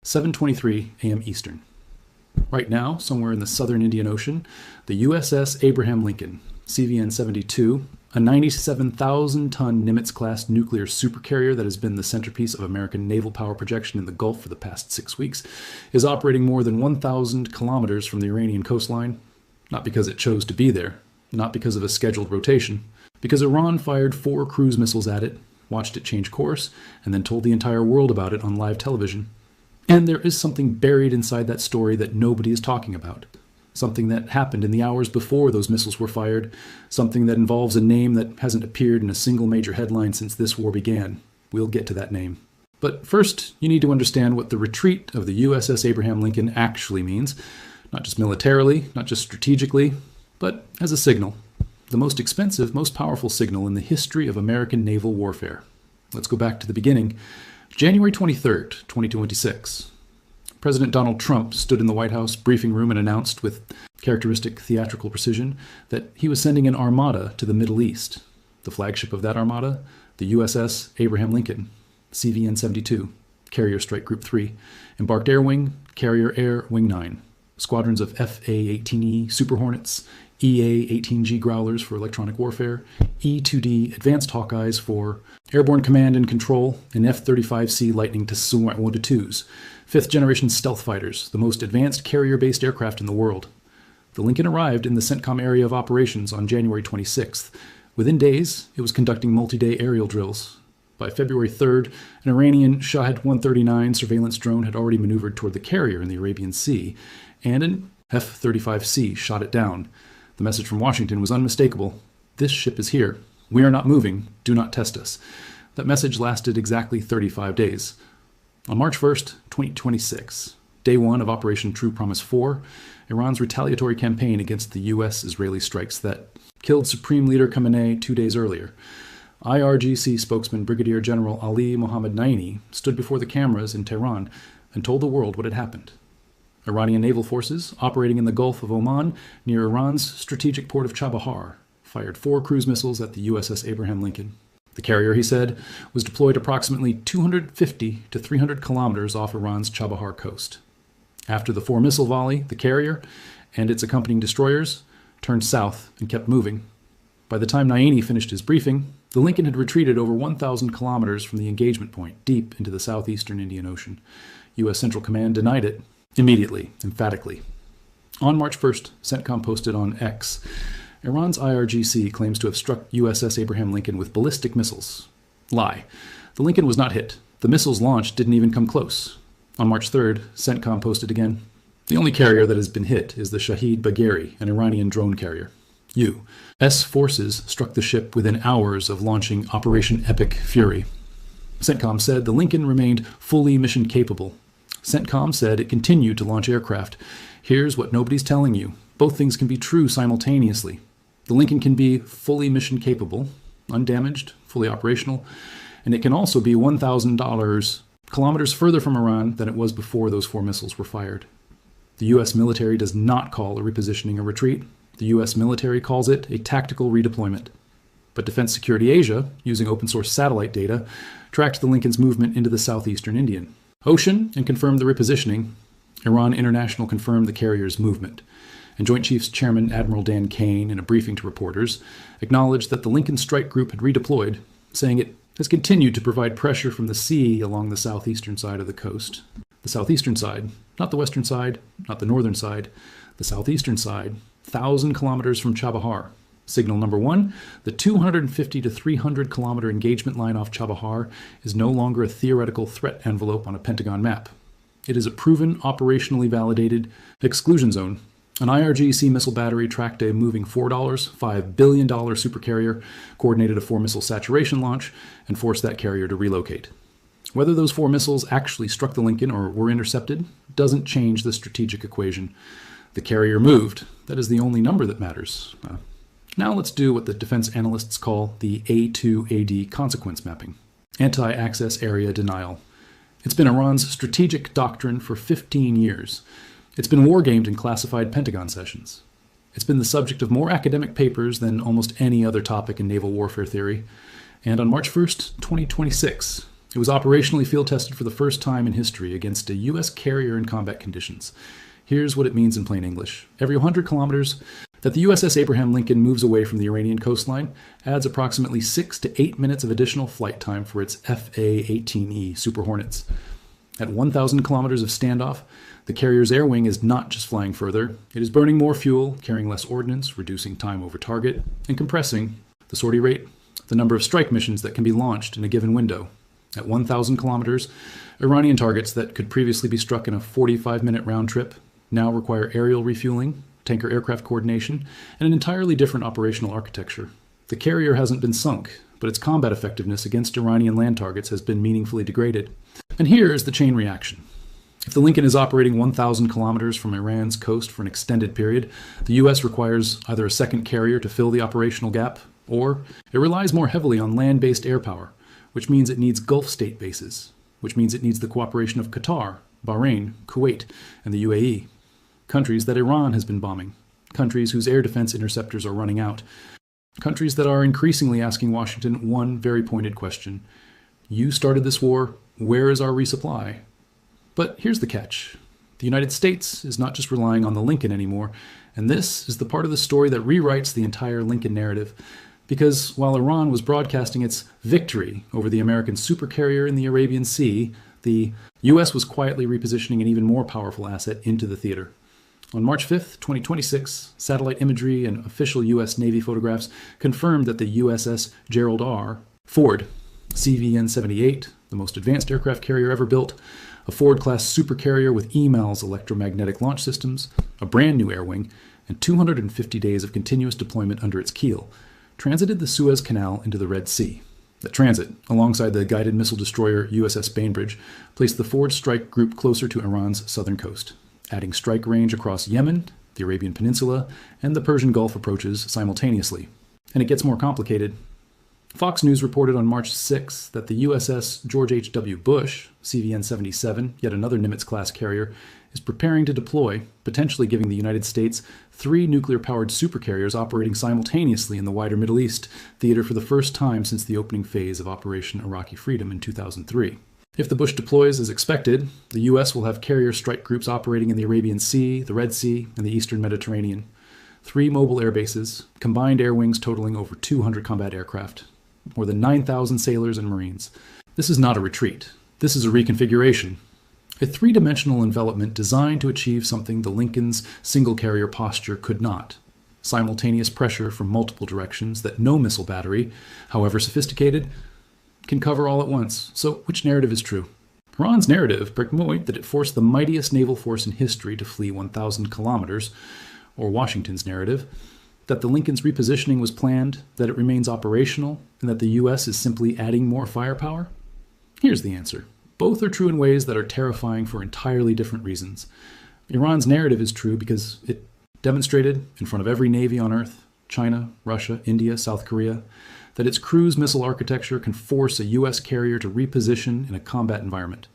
7:23 a.m. Eastern. Right now, somewhere in the southern Indian Ocean, the USS Abraham Lincoln, CVN-72, a 97,000-ton Nimitz-class nuclear supercarrier that has been the centerpiece of American naval power projection in the Gulf for the past 6 weeks, is operating more than 1,000 kilometers from the Iranian coastline, not because it chose to be there, not because of a scheduled rotation, because Iran fired 4 cruise missiles at it, watched it change course, and then told the entire world about it on live television. And there is something buried inside that story that nobody is talking about. Something that happened in the hours before those missiles were fired. Something that involves a name that hasn't appeared in a single major headline since this war began. We'll get to that name. But first, you need to understand what the retreat of the USS Abraham Lincoln actually means. Not just militarily, not just strategically, but as a signal. The most expensive, most powerful signal in the history of American naval warfare. Let's go back to the beginning. January 23rd, 2026. President Donald Trump stood in the White House briefing room and announced with characteristic theatrical precision that he was sending an armada to the Middle East. The flagship of that armada, the USS Abraham Lincoln, CVN-72, Carrier Strike Group 3, Embarked Air Wing, Carrier Air Wing 9, squadrons of FA-18E Super Hornets, EA-18G Growlers for electronic warfare, E-2D Advanced Hawkeyes for airborne command and control, and F-35C Lightning II2s, fifth-generation stealth fighters, the most advanced carrier-based aircraft in the world. The Lincoln arrived in the CENTCOM area of operations on January 26th. Within days, it was conducting multi-day aerial drills. By February 3rd, an Iranian Shahed-139 surveillance drone had already maneuvered toward the carrier in the Arabian Sea, and an F-35C shot it down. The message from Washington was unmistakable. This ship is here. We are not moving. Do not test us. That message lasted exactly 35 days. On March 1st, 2026, day 1 of Operation True Promise 4, Iran's retaliatory campaign against the U.S.-Israeli strikes that killed Supreme Leader Khamenei 2 days earlier. IRGC spokesman Brigadier General Ali Mohammad Naini stood before the cameras in Tehran and told the world what had happened. Iranian naval forces, operating in the Gulf of Oman near Iran's strategic port of Chabahar, fired 4 cruise missiles at the USS Abraham Lincoln. The carrier, he said, was deployed approximately 250 to 300 kilometers off Iran's Chabahar coast. After the 4-missile volley, the carrier and its accompanying destroyers turned south and kept moving. By the time Naini finished his briefing, the Lincoln had retreated over 1,000 kilometers from the engagement point, deep into the southeastern Indian Ocean. U.S. Central Command denied it. Immediately, emphatically. On March 1st, CENTCOM posted on X, Iran's IRGC claims to have struck USS Abraham Lincoln with ballistic missiles. Lie. The Lincoln was not hit. The missiles launched didn't even come close. On March 3rd, CENTCOM posted again, the only carrier that has been hit is the Shahed Bagheri, an Iranian drone carrier. U.S. forces struck the ship within hours of launching Operation Epic Fury. CENTCOM said the Lincoln remained fully mission capable. CENTCOM said it continued to launch aircraft. Here's what nobody's telling you. Both things can be true simultaneously. The Lincoln can be fully mission capable, undamaged, fully operational, and it can also be 1,000 kilometers further from Iran than it was before those 4 missiles were fired. The U.S. military does not call a repositioning a retreat. The U.S. military calls it a tactical redeployment. But Defense Security Asia, using open-source satellite data, tracked the Lincoln's movement into the southeastern Indian Ocean and confirmed the repositioning. Iran International confirmed the carrier's movement. And Joint Chiefs Chairman Admiral Dan Kane, in a briefing to reporters, acknowledged that the Lincoln Strike Group had redeployed, saying it has continued to provide pressure from the sea along the southeastern side of the coast. The southeastern side, not the western side, not the northern side, the southeastern side, 1,000 kilometers from Chabahar. Signal number 1, the 250 to 300 kilometer engagement line off Chabahar is no longer a theoretical threat envelope on a Pentagon map. It is a proven, operationally validated exclusion zone. An IRGC missile battery tracked a moving $5 billion supercarrier, coordinated a 4-missile saturation launch, and forced that carrier to relocate. Whether those 4 missiles actually struck the Lincoln or were intercepted doesn't change the strategic equation. The carrier moved. That is the only number that matters. Now let's do what the defense analysts call the A2AD consequence mapping, anti-access area denial. It's been Iran's strategic doctrine for 15 years. It's been wargamed in classified Pentagon sessions. It's been the subject of more academic papers than almost any other topic in naval warfare theory. And on March 1st, 2026, It was operationally field tested for the first time in history against a U.S. carrier in combat conditions. Here's what it means in plain English. Every 100 kilometers that the USS Abraham Lincoln moves away from the Iranian coastline adds approximately 6 to 8 minutes of additional flight time for its FA-18E Super Hornets. At 1,000 kilometers of standoff, the carrier's air wing is not just flying further, it is burning more fuel, carrying less ordnance, reducing time over target, and compressing the sortie rate, the number of strike missions that can be launched in a given window. At 1,000 kilometers, Iranian targets that could previously be struck in a 45-minute round trip now require aerial refueling, tanker aircraft coordination, and an entirely different operational architecture. The carrier hasn't been sunk, but its combat effectiveness against Iranian land targets has been meaningfully degraded. And here is the chain reaction. If the Lincoln is operating 1,000 kilometers from Iran's coast for an extended period, the U.S. requires either a second carrier to fill the operational gap, or it relies more heavily on land-based air power, which means it needs Gulf state bases, which means it needs the cooperation of Qatar, Bahrain, Kuwait, and the UAE, countries that Iran has been bombing, countries whose air defense interceptors are running out, countries that are increasingly asking Washington one very pointed question. You started this war, where is our resupply? But here's the catch. The United States is not just relying on the Lincoln anymore, and this is the part of the story that rewrites the entire Lincoln narrative. Because while Iran was broadcasting its victory over the American supercarrier in the Arabian Sea, the U.S. was quietly repositioning an even more powerful asset into the theater. On March 5th, 2026, satellite imagery and official U.S. Navy photographs confirmed that the USS Gerald R. Ford, CVN-78, the most advanced aircraft carrier ever built, a Ford-class supercarrier with EMALS electromagnetic launch systems, a brand new air wing, and 250 days of continuous deployment under its keel, transited the Suez Canal into the Red Sea. The transit, alongside the guided missile destroyer USS Bainbridge, placed the Ford strike group closer to Iran's southern coast, adding strike range across Yemen, the Arabian Peninsula, and the Persian Gulf approaches simultaneously. And it gets more complicated. Fox News reported on March 6 that the USS George H.W. Bush, CVN-77, yet another Nimitz-class carrier, is preparing to deploy, potentially giving the United States 3 nuclear-powered supercarriers operating simultaneously in the wider Middle East theater for the first time since the opening phase of Operation Iraqi Freedom in 2003. If the Bush deploys as expected, the U.S. will have carrier strike groups operating in the Arabian Sea, the Red Sea, and the Eastern Mediterranean. 3 mobile air bases, combined air wings totaling over 200 combat aircraft, more than 9,000 sailors and Marines. This is not a retreat. This is a reconfiguration. A 3-dimensional envelopment designed to achieve something the Lincoln's single-carrier posture could not. Simultaneous pressure from multiple directions that no missile battery, however sophisticated, can cover all at once. So which narrative is true? Iran's narrative bears point that it forced the mightiest naval force in history to flee 1,000 kilometers, or Washington's narrative, that the Lincoln's repositioning was planned, that it remains operational, and that the U.S. is simply adding more firepower? Here's the answer. Both are true in ways that are terrifying for entirely different reasons. Iran's narrative is true because it demonstrated in front of every navy on Earth, China, Russia, India, South Korea, that its cruise missile architecture can force a U.S. carrier to reposition in a combat environment.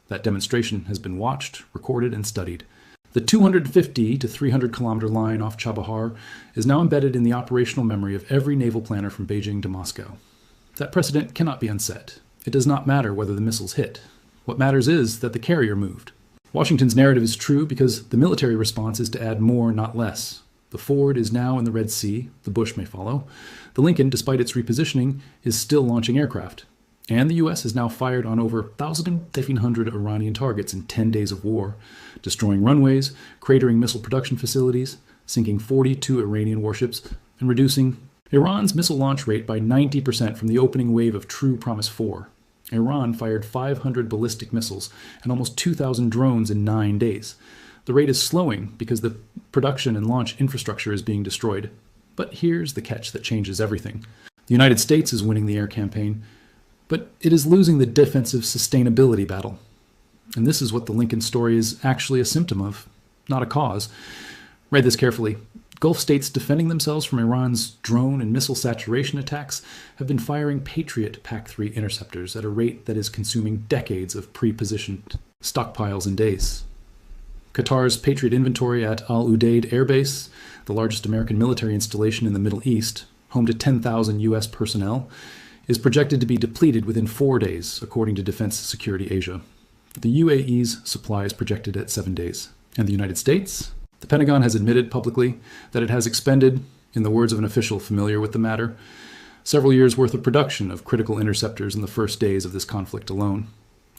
That demonstration has been watched, recorded, and studied. The 250 to 300 kilometer line off Chabahar is now embedded in the operational memory of every naval planner from Beijing to Moscow. That precedent cannot be unset. It does not matter whether the missiles hit. What matters is that the carrier moved. Washington's narrative is true because the military response is to add more, not less. The Ford is now in the Red Sea. The Bush may follow. The Lincoln, despite its repositioning, is still launching aircraft. And the U.S. has now fired on over 1,500 Iranian targets in 10 days of war, destroying runways, cratering missile production facilities, sinking 42 Iranian warships, and reducing Iran's missile launch rate by 90% from the opening wave of True Promise 4. Iran fired 500 ballistic missiles and almost 2,000 drones in 9 days. The rate is slowing because the production and launch infrastructure is being destroyed. But here's the catch that changes everything. The United States is winning the air campaign, but it is losing the defensive sustainability battle. And this is what the Lincoln story is actually a symptom of, not a cause. Read this carefully. Gulf states defending themselves from Iran's drone and missile saturation attacks have been firing Patriot PAC-3 interceptors at a rate that is consuming decades of pre-positioned stockpiles in days. Qatar's Patriot inventory at Al Udeid Air Base, the largest American military installation in the Middle East, home to 10,000 U.S. personnel, is projected to be depleted within 4 days, according to Defense Security Asia. The UAE's supply is projected at 7 days. And the United States? The Pentagon has admitted publicly that it has expended, in the words of an official familiar with the matter, several years' worth of production of critical interceptors in the first days of this conflict alone.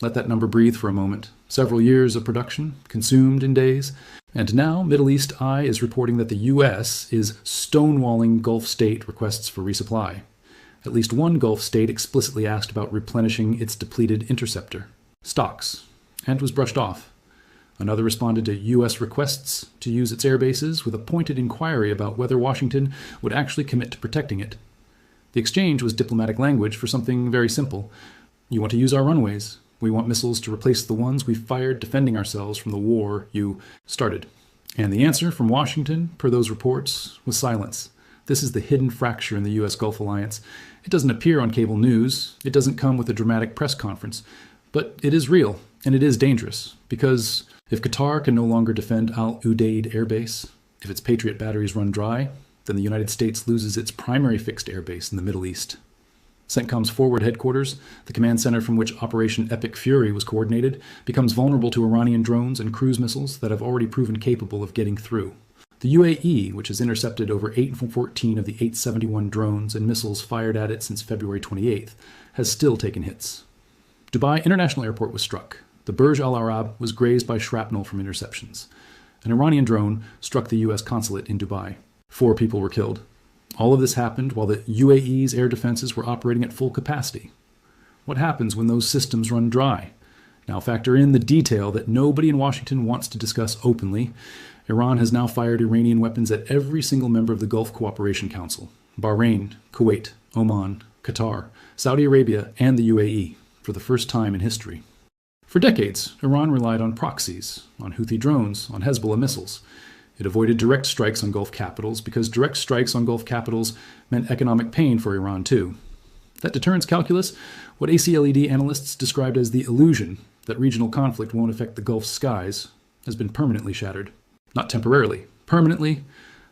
Let that number breathe for a moment. Several years of production, consumed in days. And now, Middle East Eye is reporting that the U.S. is stonewalling Gulf state requests for resupply. At least one Gulf state explicitly asked about replenishing its depleted interceptor stocks, and was brushed off. Another responded to U.S. requests to use its air bases with a pointed inquiry about whether Washington would actually commit to protecting it. The exchange was diplomatic language for something very simple. You want to use our runways. We want missiles to replace the ones we fired defending ourselves from the war you started. And the answer from Washington, per those reports, was silence. This is the hidden fracture in the U.S. Gulf Alliance. It doesn't appear on cable news. It doesn't come with a dramatic press conference. But it is real, and it is dangerous, because if Qatar can no longer defend Al Udeid Air Base, if its Patriot batteries run dry, then the United States loses its primary fixed air base in the Middle East. CENTCOM's forward headquarters, the command center from which Operation Epic Fury was coordinated, becomes vulnerable to Iranian drones and cruise missiles that have already proven capable of getting through. The UAE, which has intercepted over 8 from 14 of the 871 drones and missiles fired at it since February 28th, has still taken hits. Dubai International Airport was struck. The Burj Al Arab was grazed by shrapnel from interceptions. An Iranian drone struck the U.S. consulate in Dubai. 4 people were killed. All of this happened while the UAE's air defenses were operating at full capacity. What happens when those systems run dry? Now factor in the detail that nobody in Washington wants to discuss openly. Iran has now fired Iranian weapons at every single member of the Gulf Cooperation Council: Bahrain, Kuwait, Oman, Qatar, Saudi Arabia, and the UAE, for the first time in history. For decades, Iran relied on proxies, on Houthi drones, on Hezbollah missiles. It avoided direct strikes on Gulf capitals because direct strikes on Gulf capitals meant economic pain for Iran too. That deterrence calculus, what ACLED analysts described as the illusion that regional conflict won't affect the Gulf's skies, has been permanently shattered. Not temporarily, permanently.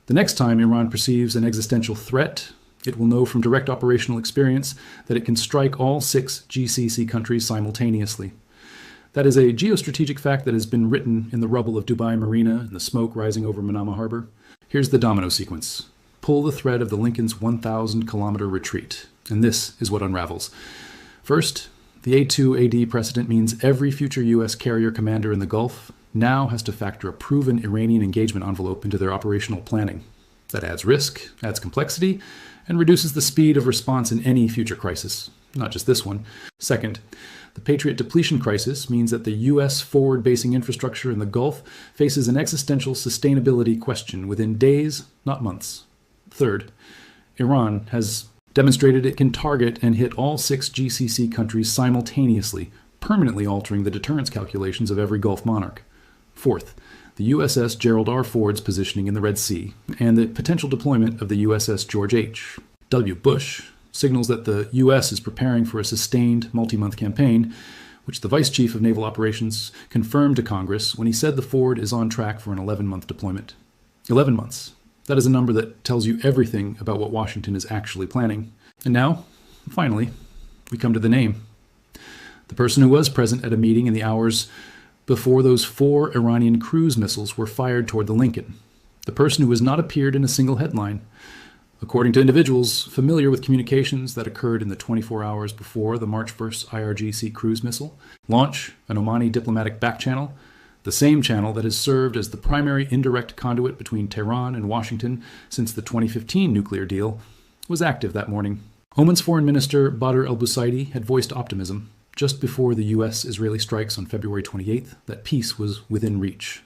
The next time Iran perceives an existential threat, it will know from direct operational experience that it can strike all 6 GCC countries simultaneously. That is a geostrategic fact that has been written in the rubble of Dubai Marina and the smoke rising over Manama Harbor. Here's the domino sequence. Pull the thread of the Lincoln's 1,000-kilometer retreat, and this is what unravels. First, the A2AD precedent means every future U.S. carrier commander in the Gulf now has to factor a proven Iranian engagement envelope into their operational planning. That adds risk, adds complexity, and reduces the speed of response in any future crisis, not just this one. Second, the Patriot depletion crisis means that the U.S. forward-basing infrastructure in the Gulf faces an existential sustainability question within days, not months. Third, Iran has demonstrated it can target and hit all 6 GCC countries simultaneously, permanently altering the deterrence calculations of every Gulf monarch. Fourth, the USS Gerald R. Ford's positioning in the Red Sea, and the potential deployment of the USS George H. W. Bush signals that the U.S. is preparing for a sustained multi-month campaign, which the Vice Chief of Naval Operations confirmed to Congress when he said the Ford is on track for an 11-month deployment. 11 months. That is a number that tells you everything about what Washington is actually planning. And now, finally, we come to the name. The person who was present at a meeting in the hours before those 4 Iranian cruise missiles were fired toward the Lincoln. The person who has not appeared in a single headline. According to individuals familiar with communications that occurred in the 24 hours before the March 1st IRGC cruise missile launch, an Omani diplomatic back channel, the same channel that has served as the primary indirect conduit between Tehran and Washington since the 2015 nuclear deal, was active that morning. Oman's Foreign Minister Badr al-Busaidi had voiced optimism just before the U.S.-Israeli strikes on February 28th that peace was within reach.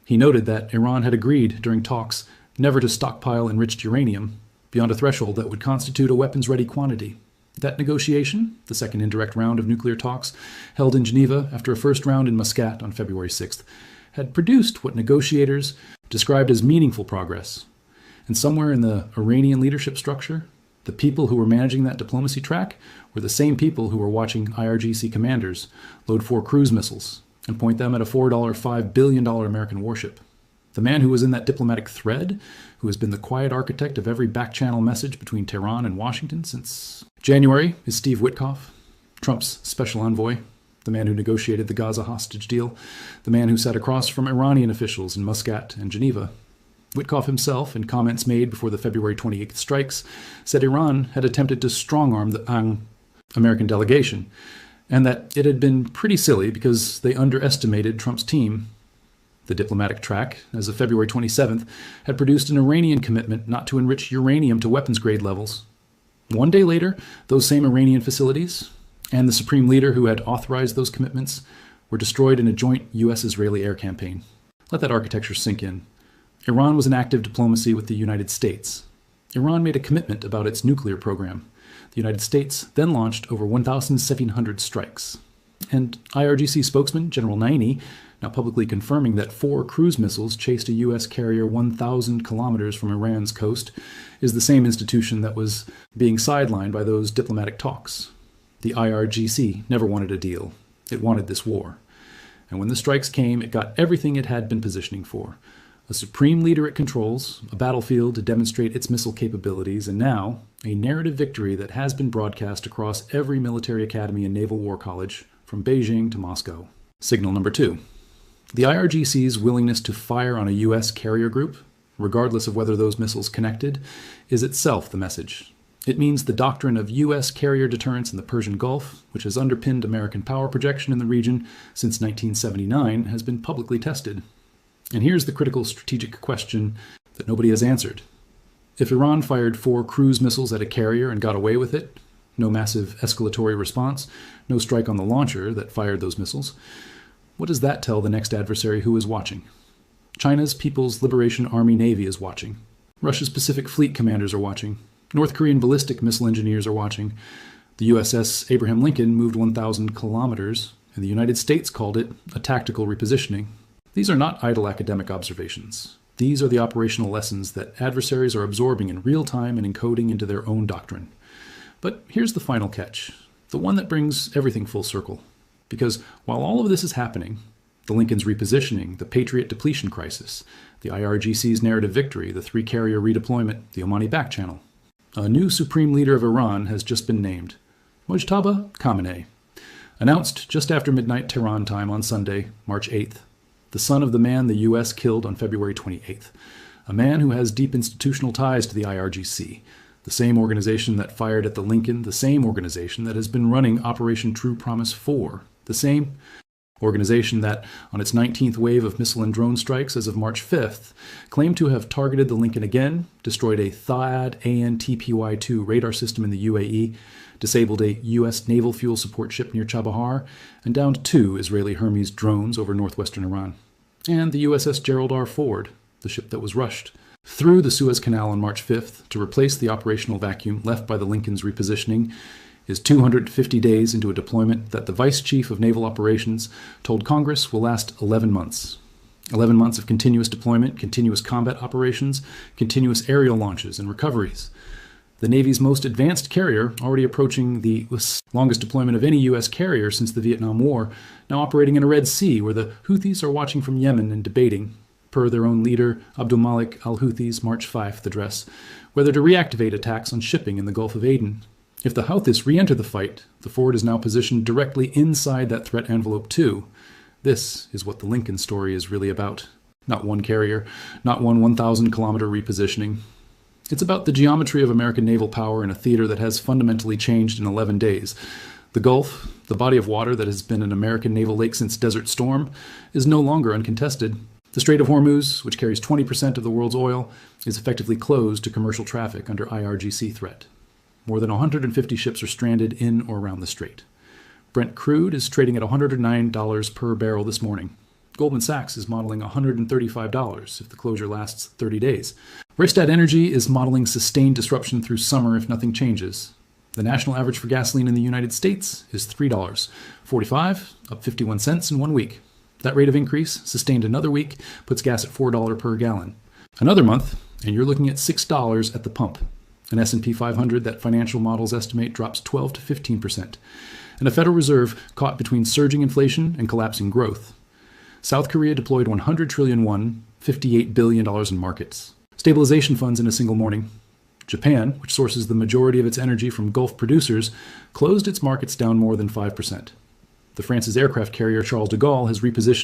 He noted that Iran had agreed during talks never to stockpile enriched uranium beyond a threshold that would constitute a weapons-ready quantity. That negotiation, the second indirect round of nuclear talks, held in Geneva after a first round in Muscat on February 6th, had produced what negotiators described as meaningful progress. And somewhere in the Iranian leadership structure, the people who were managing that diplomacy track were the same people who were watching IRGC commanders load 4 cruise missiles and point them at a $4.5 billion American warship. The man who was in that diplomatic thread, who has been the quiet architect of every back-channel message between Tehran and Washington since January, is Steve Witkoff, Trump's special envoy, the man who negotiated the Gaza hostage deal, the man who sat across from Iranian officials in Muscat and Geneva. Witkoff himself, in comments made before the February 28th strikes, said Iran had attempted to strong-arm the American delegation, and that it had been pretty silly because they underestimated Trump's team. The diplomatic track, as of February 27th, had produced an Iranian commitment not to enrich uranium to weapons-grade levels. One day later, those same Iranian facilities, and the supreme leader who had authorized those commitments, were destroyed in a joint U.S.-Israeli air campaign. Let that architecture sink in. Iran was in active diplomacy with the United States. Iran made a commitment about its nuclear program. The United States then launched over 1,700 strikes. And IRGC spokesman General Naini, now publicly confirming that 4 cruise missiles chased a U.S. carrier 1,000 kilometers from Iran's coast, is the same institution that was being sidelined by those diplomatic talks. The IRGC never wanted a deal. It wanted this war. And when the strikes came, it got everything it had been positioning for. A supreme leader it controls, a battlefield to demonstrate its missile capabilities, and now a narrative victory that has been broadcast across every military academy and naval war college, from Beijing to Moscow. Signal number 2. The IRGC's willingness to fire on a U.S. carrier group, regardless of whether those missiles connected, is itself the message. It means the doctrine of U.S. carrier deterrence in the Persian Gulf, which has underpinned American power projection in the region since 1979, has been publicly tested. And here's the critical strategic question that nobody has answered. If Iran fired 4 cruise missiles at a carrier and got away with it, no massive escalatory response, no strike on the launcher that fired those missiles, what does that tell the next adversary who is watching? China's People's Liberation Army Navy is watching. Russia's Pacific Fleet commanders are watching. North Korean ballistic missile engineers are watching. The USS Abraham Lincoln moved 1,000 kilometers, and the United States called it a tactical repositioning. These are not idle academic observations. These are the operational lessons that adversaries are absorbing in real time and encoding into their own doctrine. But here's the final catch, the one that brings everything full circle. Because while all of this is happening, the Lincoln's repositioning, the Patriot depletion crisis, the IRGC's narrative victory, the 3-carrier redeployment, the Omani back channel, a new supreme leader of Iran has just been named, Mojtaba Khamenei, announced just after midnight Tehran time on Sunday, March 8th, the son of the man the U.S. killed on February 28th, a man who has deep institutional ties to the IRGC, the same organization that fired at the Lincoln, the same organization that has been running Operation True Promise 4, the same organization that, on its 19th wave of missile and drone strikes as of March 5th, claimed to have targeted the Lincoln again, destroyed a THAAD AN-TPY-2 radar system in the UAE, disabled a U.S. naval fuel support ship near Chabahar, and downed 2 Israeli Hermes drones over northwestern Iran. And the USS Gerald R. Ford, the ship that was rushed through the Suez Canal on March 5th to replace the operational vacuum left by the Lincoln's repositioning, is 250 days into a deployment that the Vice Chief of Naval Operations told Congress will last 11 months. 11 months of continuous deployment, continuous combat operations, continuous aerial launches and recoveries. The Navy's most advanced carrier, already approaching the longest deployment of any U.S. carrier since the Vietnam War, now operating in a Red Sea where the Houthis are watching from Yemen and debating, per their own leader Abdul Malik al-Houthis' March 5th address, whether to reactivate attacks on shipping in the Gulf of Aden. If the Houthis re-enter the fight, the Ford is now positioned directly inside that threat envelope too. This is what the Lincoln story is really about. Not one carrier, not one 1,000-kilometer repositioning. It's about the geometry of American naval power in a theater that has fundamentally changed in 11 days. The Gulf, the body of water that has been an American naval lake since Desert Storm, is no longer uncontested. The Strait of Hormuz, which carries 20% of the world's oil, is effectively closed to commercial traffic under IRGC threat. More than 150 ships are stranded in or around the strait. Brent crude is trading at $109 per barrel this morning. Goldman Sachs is modeling $135 if the closure lasts 30 days. Rystad Energy is modeling sustained disruption through summer if nothing changes. The national average for gasoline in the United States is $3.45, up 51 cents in 1 week. That rate of increase, sustained another week, puts gas at $4 per gallon. Another month, and you're looking at $6 at the pump. An S&P 500 that financial models estimate drops 12 to 15%, and a Federal Reserve caught between surging inflation and collapsing growth. South Korea deployed 100 trillion won, $58 billion in markets. Stabilization funds in a single morning. Japan, which sources the majority of its energy from Gulf producers, closed its markets down more than 5%. The France's aircraft carrier Charles de Gaulle has repositioned